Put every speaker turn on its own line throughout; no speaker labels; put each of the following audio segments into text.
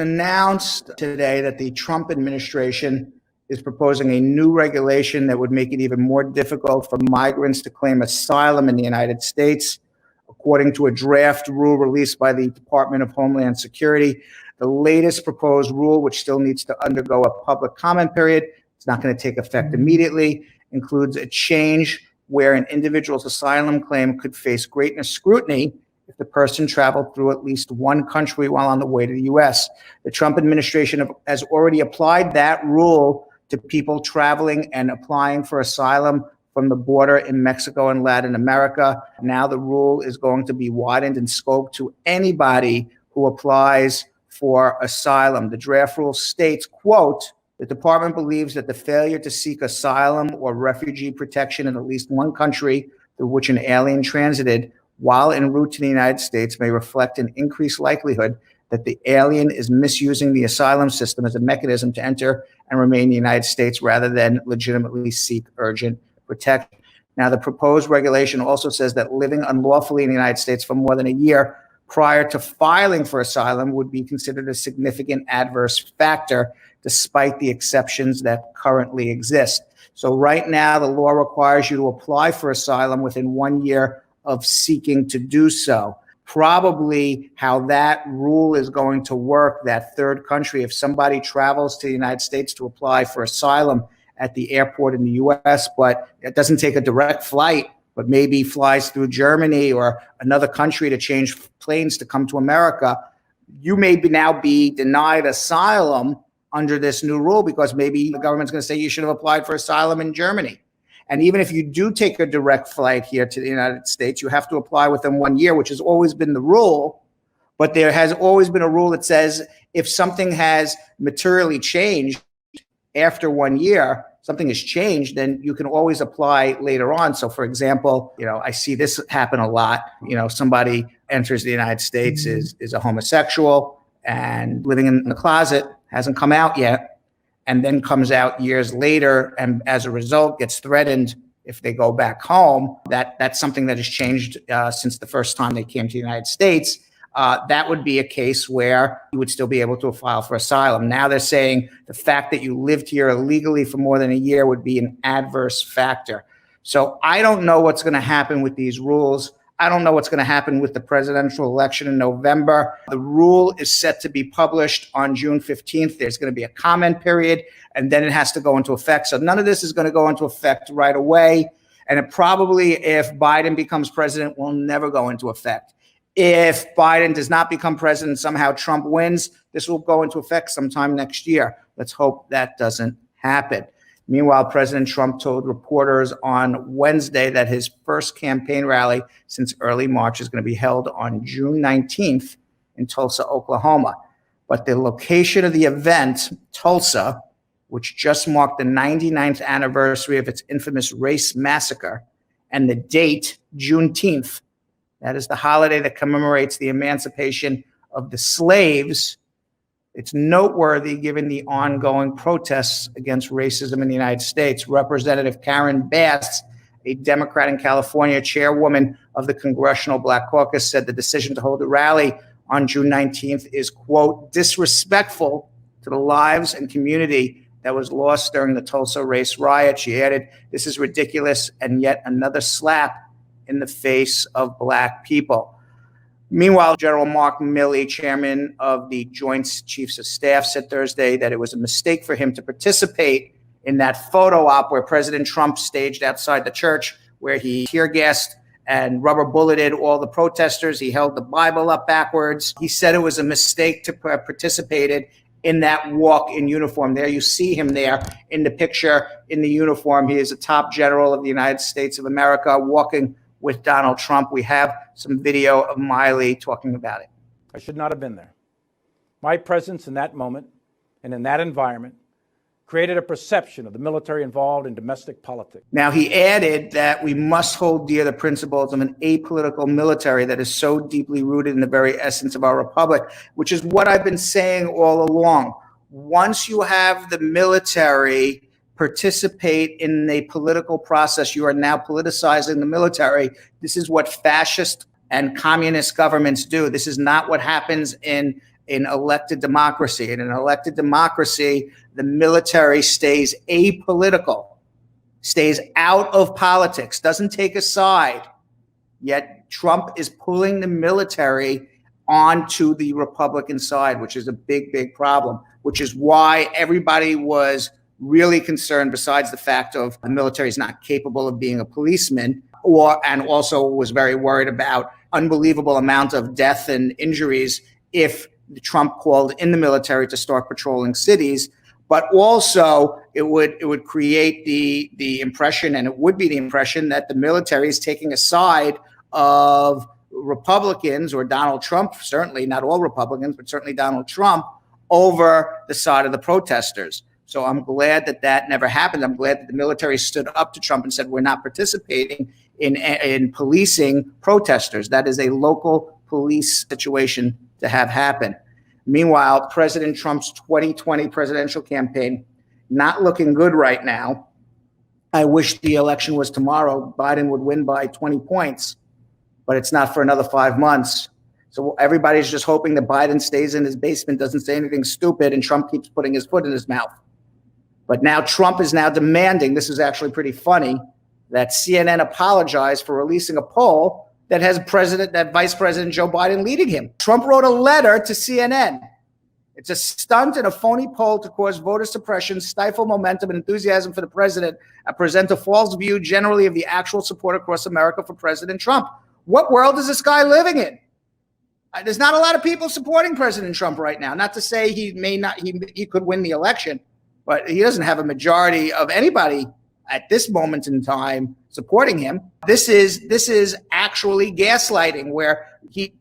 announced today that the Trump administration is proposing a new regulation that would make it even more difficult for migrants to claim asylum in the United States. According to a draft rule released by the Department of Homeland Security, the latest proposed rule, which still needs to undergo a public comment period, it's not going to take effect immediately, includes a change where an individual's asylum claim could face greater scrutiny if the person traveled through at least one country while on the way to the U.S. The Trump administration has already applied that rule to people traveling and applying for asylum from the border in Mexico and Latin America. Now the rule is going to be widened in scope to anybody who applies for asylum. The draft rule states, quote, "The department believes that the failure to seek asylum or refugee protection in at least one country through which an alien transited while en route to the United States may reflect an increased likelihood that the alien is misusing the asylum system as a mechanism to enter and remain in the United States rather than legitimately seek urgent protection." Now, the proposed regulation also says that living unlawfully in the United States for more than a year prior to filing for asylum would be considered a significant adverse factor, despite the exceptions that currently exist. So right now, the law requires you to apply for asylum within 1 year of seeking to do so. Probably how that rule is going to work, that third country, if somebody travels to the United States to apply for asylum at the airport in the US, but it doesn't take a direct flight, but maybe flies through Germany or another country to change planes to come to America, you may now be denied asylum under this new rule because maybe the government's going to say you should have applied for asylum in Germany. And even if you do take a direct flight here to the United States, you have to apply within 1 year, which has always been the rule. But there has always been a rule that says if something has materially changed after 1 year, something has changed, then you can always apply later on. So for example, I see this happen a lot. Somebody enters the United States, is a homosexual and living in the closet, hasn't come out yet, and then comes out years later, and as a result gets threatened if they go back home. That's something that has changed since the first time they came to the United States. That would be a case where you would still be able to file for asylum. Now they're saying the fact that you lived here illegally for more than a year would be an adverse factor. So I don't know what's going to happen with these rules. I don't know what's going to happen with the presidential election in November. The rule is set to be published on June 15th. There's going to be a comment period, and then it has to go into effect. So none of this is going to go into effect right away. And it probably, if Biden becomes president, will never go into effect. If Biden does not become president, somehow Trump wins, this will go into effect sometime next year. Let's hope that doesn't happen. Meanwhile, President Trump told reporters on Wednesday that his first campaign rally since early March is going to be held on June 19th in Tulsa, Oklahoma. But the location of the event, Tulsa, which just marked the 99th anniversary of its infamous race massacre, and the date, Juneteenth, that is the holiday that commemorates the emancipation of the slaves. It's noteworthy given the ongoing protests against racism in the United States. Representative Karen Bass, a Democrat in California, chairwoman of the Congressional Black Caucus, said the decision to hold a rally on June 19th is, quote, disrespectful to the lives and community that was lost during the Tulsa race riot. She added, this is ridiculous and yet another slap in the face of Black people. Meanwhile, General Mark Milley, chairman of the Joint Chiefs of Staff, said Thursday that it was a mistake for him to participate in that photo op where President Trump staged outside the church, where he tear gassed and rubber bulleted all the protesters. He held the Bible up backwards. He said it was a mistake to participate in that walk in uniform. There you see him there in the picture in the uniform. He is a top general of the United States of America walking with Donald Trump. We have some video of Milley talking about it.
I should not have been there. My presence in that moment and in that environment created a perception of the military involved in domestic politics.
Now, he added that we must hold dear the principles of an apolitical military that is so deeply rooted in the very essence of our republic, which is what I've been saying all along. Once you have the military participate in a political process, you are now politicizing the military. This is what fascist and communist governments do. This is not what happens in an elected democracy. In an elected democracy, the military stays apolitical, stays out of politics, doesn't take a side. Yet Trump is pulling the military onto the Republican side, which is a big, big problem, which is why everybody was really concerned, besides the fact of the military is not capable of being a policeman, and also was very worried about unbelievable amount of death and injuries if Trump called in the military to start patrolling cities. But also it would create the impression, and it would be the impression, that the military is taking a side of Republicans, or Donald Trump, certainly not all Republicans, but certainly Donald Trump, over the side of the protesters. So I'm glad that that never happened. I'm glad that the military stood up to Trump and said, we're not participating in policing protesters. That is a local police situation to have happen. Meanwhile, President Trump's 2020 presidential campaign, not looking good right now. I wish the election was tomorrow. Biden would win by 20 points, but it's not for another 5 months. So everybody's just hoping that Biden stays in his basement, doesn't say anything stupid, and Trump keeps putting his foot in his mouth. But now Trump is now demanding, this is actually pretty funny, that CNN apologize for releasing a poll that has Vice President Joe Biden leading him. Trump wrote a letter to CNN. It's a stunt and a phony poll to cause voter suppression, stifle momentum and enthusiasm for the president, and present a false view generally of the actual support across America for President Trump. What world is this guy living in? There's not a lot of people supporting President Trump right now. Not to say he could win the election, but he doesn't have a majority of anybody at this moment in time supporting him. This is actually gaslighting, where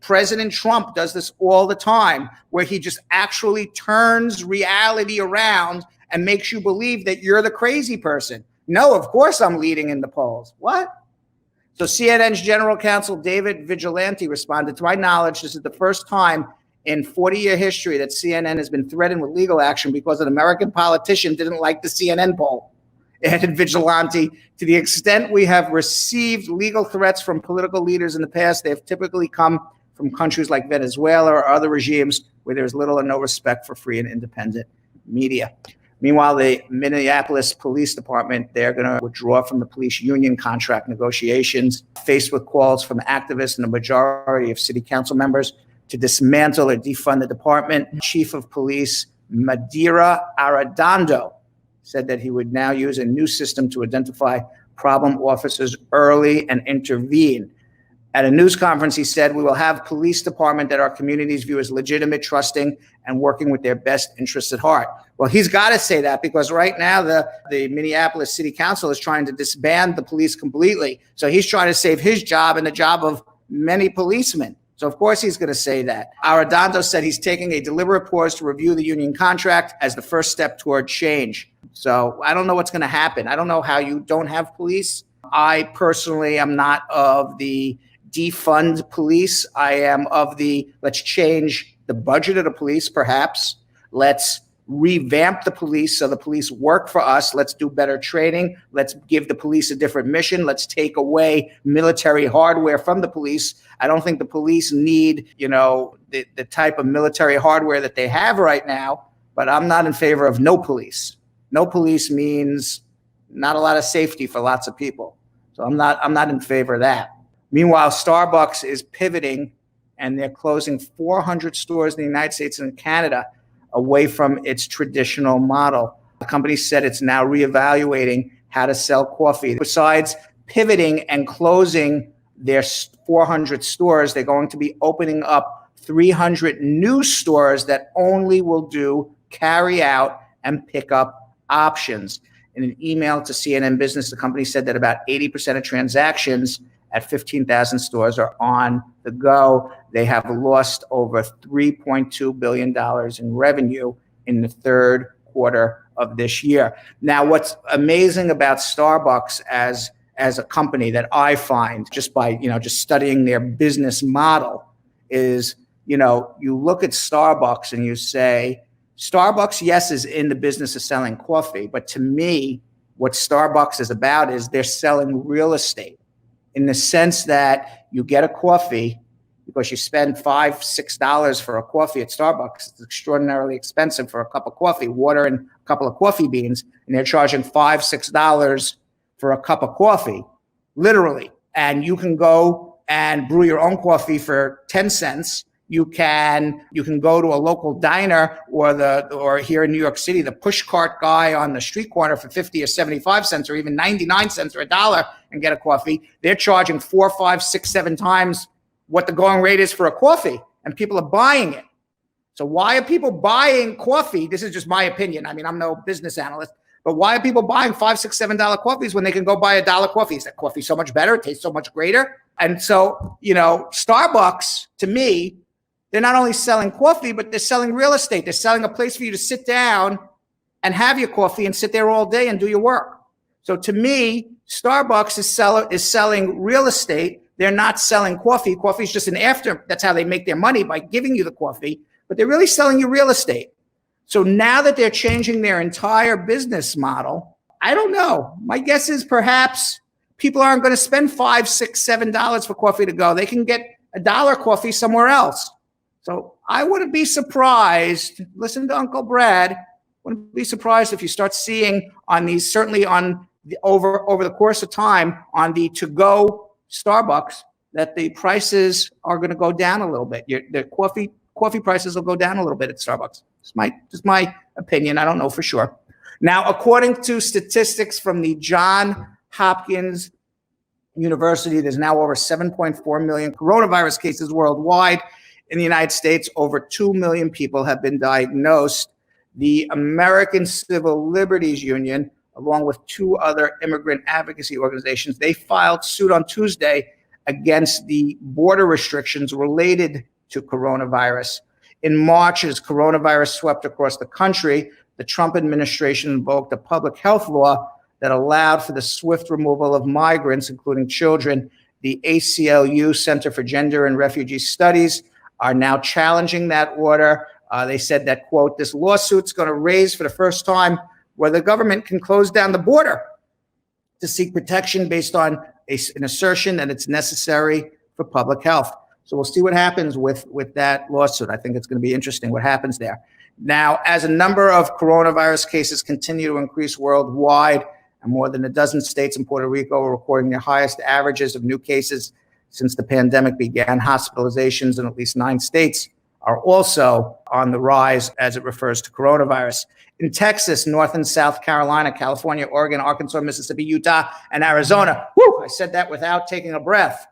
President Trump does this all the time, where he just actually turns reality around and makes you believe that you're the crazy person. No, of course I'm leading in the polls. What? So CNN's general counsel, David Vigilante, responded, to my knowledge, this is the first time in 40-year history that CNN has been threatened with legal action because an American politician didn't like the CNN poll. Added Vigilante, to the extent we have received legal threats from political leaders in the past, they have typically come from countries like Venezuela or other regimes where there's little or no respect for free and independent media. Meanwhile, the Minneapolis Police Department, they're going to withdraw from the police union contract negotiations, faced with calls from activists and a majority of city council members to dismantle or defund the department. Chief of Police Madeira Arredondo said that he would now use a new system to identify problem officers early and intervene. At a news conference, he said, we will have police department that our communities view as legitimate, trusting, and working with their best interests at heart. Well, he's got to say that, because right now the Minneapolis City Council is trying to disband the police completely. So he's trying to save his job and the job of many policemen. So of course he's going to say that. Arredondo said he's taking a deliberate pause to review the union contract as the first step toward change. So I don't know what's going to happen. I don't know how you don't have police. I personally am not of the defund police. I am of the let's change the budget of the police, perhaps. Let's revamp the police so the police work for us. Let's do better training. Let's give the police a different mission. Let's take away military hardware from the police. I don't think the police need, the type of military hardware that they have right now, but I'm not in favor of no police. No police means not a lot of safety for lots of people. So I'm not in favor of that. Meanwhile, Starbucks is pivoting, and they're closing 400 stores in the United States and Canada away from its traditional model. The company said it's now reevaluating how to sell coffee. Besides pivoting and closing their 400 stores, they're going to be opening up 300 new stores that only will do carry out and pick up options. In an email to CNN Business, the company said that about 80% of transactions at 15,000 stores are on the go. They have lost over $3.2 billion in revenue in the third quarter of this year. Now, what's amazing about Starbucks as a company that I find just by, just studying their business model is, you look at Starbucks and you say, Starbucks, yes, is in the business of selling coffee, but to me, what Starbucks is about is they're selling real estate, in the sense that you get a coffee, you because you spend $5, $6 for a coffee at Starbucks. It's extraordinarily expensive for a cup of coffee, water and a couple of coffee beans, and they're charging $5, $6 for a cup of coffee, literally. And you can go and brew your own coffee for 10 cents. You can go to a local diner or here in New York City, the push cart guy on the street corner for 50 or 75 cents or even 99 cents or $1 and get a coffee. They're charging 4, 5, 6, 7 times what the going rate is for a coffee, and people are buying it. So why are people buying coffee? This is just my opinion. I mean, I'm no business analyst, but why are people buying $5, $6, $7 coffees when they can go buy $1 coffee? Is that coffee so much better? It tastes so much greater. And so, Starbucks, to me, they're not only selling coffee, but they're selling real estate. They're selling a place for you to sit down and have your coffee and sit there all day and do your work. So to me, Starbucks is selling real estate. They're not selling coffee. Coffee is just an after. That's how they make their money, by giving you the coffee. But they're really selling you real estate. So now that they're changing their entire business model, I don't know. My guess is perhaps people aren't going to spend $5, $6, $7 for coffee to go. They can get $1 coffee somewhere else. So I wouldn't be surprised, listen to Uncle Brad, wouldn't be surprised if you start seeing on these, certainly on the, over the course of time, on the to-go Starbucks, that the prices are going to go down a little bit. The coffee prices will go down a little bit at Starbucks. Just my opinion. I don't know for sure. Now, according to statistics from the Johns Hopkins University, there's now over 7.4 million coronavirus cases worldwide. In the United States, over 2 million people have been diagnosed. The American Civil Liberties Union, along with 2 other immigrant advocacy organizations, they filed suit on Tuesday against the border restrictions related to coronavirus. In March, as coronavirus swept across the country, the Trump administration invoked a public health law that allowed for the swift removal of migrants, including children. The ACLU, Center for Gender and Refugee Studies, are now challenging that order. They said that, quote, this lawsuit's going to raise for the first time whether the government can close down the border to seek protection based on an assertion that it's necessary for public health. So we'll see what happens with that lawsuit. I think it's going to be interesting what happens there. Now, as a number of coronavirus cases continue to increase worldwide, and more than a dozen states and Puerto Rico are recording their highest averages of new cases since the pandemic began, hospitalizations in at least 9 states are also on the rise as it refers to coronavirus. In Texas, North and South Carolina, California, Oregon, Arkansas, Mississippi, Utah, and Arizona, I said that without taking a breath,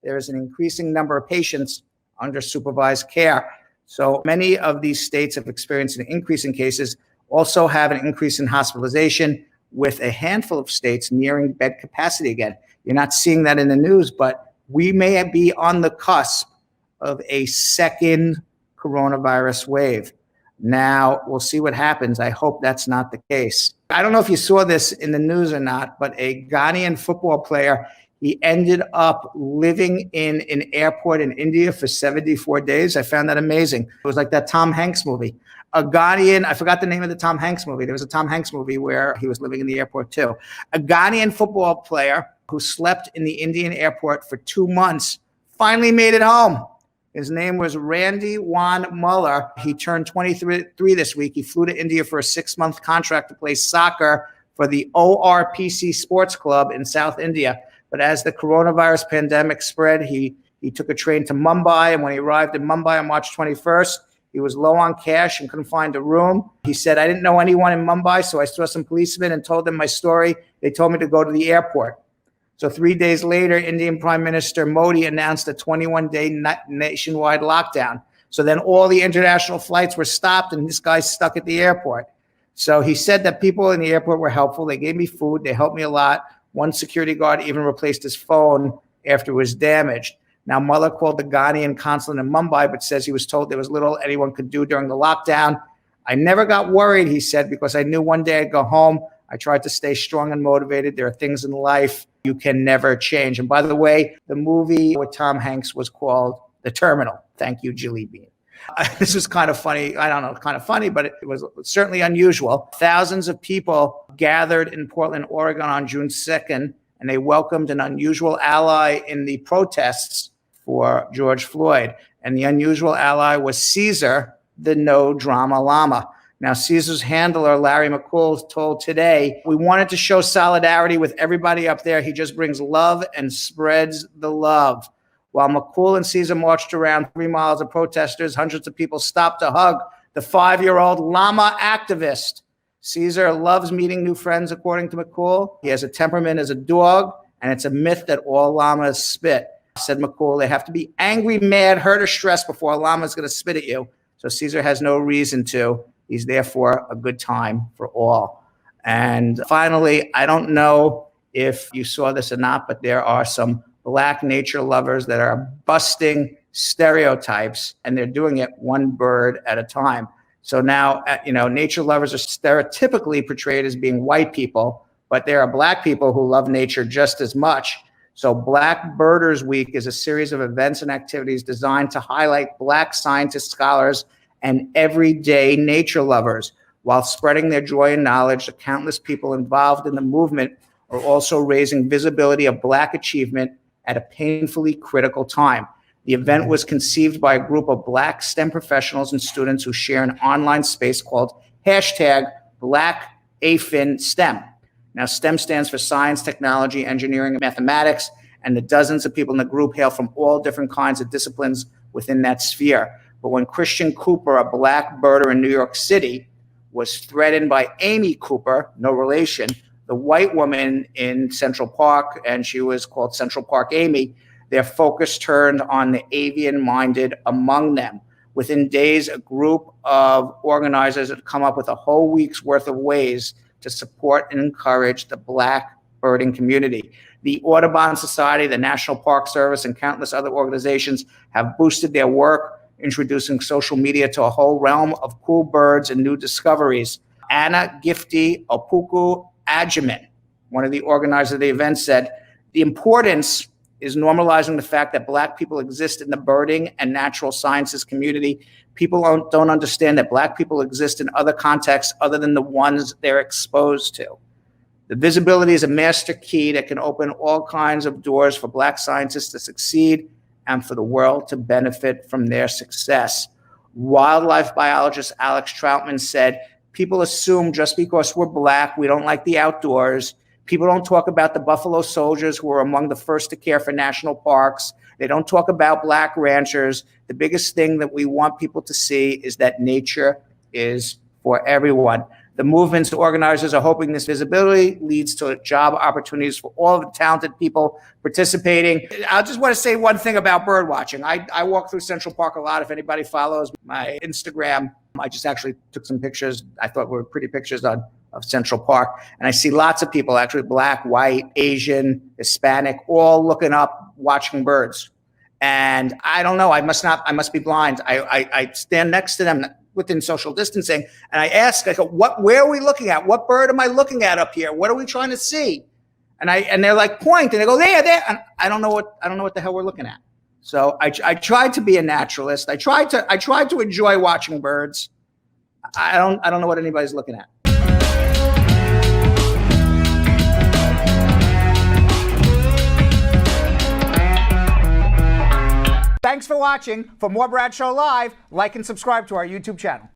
there is an increasing number of patients under supervised care. So many of these states have experienced an increase in cases, also have an increase in hospitalization, with a handful of states nearing bed capacity again. You're not seeing that in the news, but we may be on the cusp of a second coronavirus wave. Now, we'll see what happens. I hope that's not the case. I don't know if you saw this in the news or not, but a Ghanaian football player, he ended up living in an airport in India for 74 days. I found that amazing. It was like that Tom Hanks movie. A Ghanaian, I forgot the name of the Tom Hanks movie. There was a Tom Hanks movie where he was living in the airport too. A Ghanaian football player who slept in the Indian airport for 2 months finally made it home. His name was Randy Juan Muller. He turned 23 this week. He flew to India for a 6-month contract to play soccer for the ORPC Sports Club in South India. But as the coronavirus pandemic spread, he took a train to Mumbai. And when he arrived in Mumbai on March 21st, he was low on cash and couldn't find a room. He said, I didn't know anyone in Mumbai, so I saw some policemen and told them my story. They told me to go to the airport. So 3 days later, Indian Prime Minister Modi announced a 21-day nationwide lockdown. So then all the international flights were stopped and this guy's stuck at the airport. So he said that people in the airport were helpful. They gave me food. They helped me a lot. One security guard even replaced his phone after it was damaged. Now, Muller called the Ghanaian consulate in Mumbai, but says he was told there was little anyone could do during the lockdown. I never got worried, he said, because I knew one day I'd go home. I tried to stay strong and motivated. There are things in life you can never change. And by the way, the movie with Tom Hanks was called The Terminal. Thank you, Julie Bean. This was kind of funny. I don't know, kind of funny, but it was certainly unusual. Thousands of people gathered in Portland, Oregon on June 2nd, and they welcomed an unusual ally in the protests for George Floyd. And the unusual ally was Caesar, the no drama llama. Now, Caesar's handler, Larry McCool, told Today, "We wanted to show solidarity with everybody up there. He just brings love and spreads the love." While McCool and Caesar marched around 3 miles of protesters, hundreds of people stopped to hug the 5-year-old llama activist. Caesar loves meeting new friends, according to McCool. He has a temperament as a dog, and it's a myth that all llamas spit. Said McCool, "They have to be angry, mad, hurt, or stressed before a llama is going to spit at you." So Caesar has no reason to. He's therefore a good time for all. And finally, I don't know if you saw this or not, but there are some Black nature lovers that are busting stereotypes, and they're doing it one bird at a time. So now, nature lovers are stereotypically portrayed as being white people, but there are Black people who love nature just as much. So Black Birders Week is a series of events and activities designed to highlight Black scientists, scholars, and everyday nature lovers. While spreading their joy and knowledge, the countless people involved in the movement are also raising visibility of Black achievement at a painfully critical time. The event was conceived by a group of Black STEM professionals and students who share an online space called #BlackAFinSTEM. Now, STEM stands for science, technology, engineering, and mathematics, and the dozens of people in the group hail from all different kinds of disciplines within that sphere. But when Christian Cooper, a Black birder in New York City, was threatened by Amy Cooper, no relation, the white woman in Central Park, and she was called Central Park Amy, their focus turned on the avian-minded among them. Within days, a group of organizers had come up with a whole week's worth of ways to support and encourage the Black birding community. The Audubon Society, the National Park Service, and countless other organizations have boosted their work, introducing social media to a whole realm of cool birds and new discoveries. Anna Gifty Opuku Ajiman, one of the organizers of the event, said, "The importance is normalizing the fact that Black people exist in the birding and natural sciences community. People don't understand that Black people exist in other contexts other than the ones they're exposed to. The visibility is a master key that can open all kinds of doors for Black scientists to succeed and for the world to benefit from their success." Wildlife biologist Alex Troutman said, "People assume just because we're Black, we don't like the outdoors. People don't talk about the Buffalo Soldiers who were among the first to care for national parks. They don't talk about Black ranchers. The biggest thing that we want people to see is that nature is for everyone." The movement's organizers are hoping this visibility leads to job opportunities for all of the talented people participating. I just want to say one thing about bird watching. I walk through Central Park a lot. If anybody follows my Instagram, I just actually took some pictures I thought were pretty pictures of Central Park. And I see lots of people, actually Black, white, Asian, Hispanic, all looking up, watching birds. And I don't know, I must be blind. I stand next to them within social distancing, and I ask, I go, where are we looking at? What bird am I looking at up here? What are we trying to see? And they're like, point, and they go, there. And I don't know what the hell we're looking at. So I tried to be a naturalist. I tried to enjoy watching birds. I don't know what anybody's looking at. Thanks for watching. For more Brad Show Live, like and subscribe to our YouTube channel.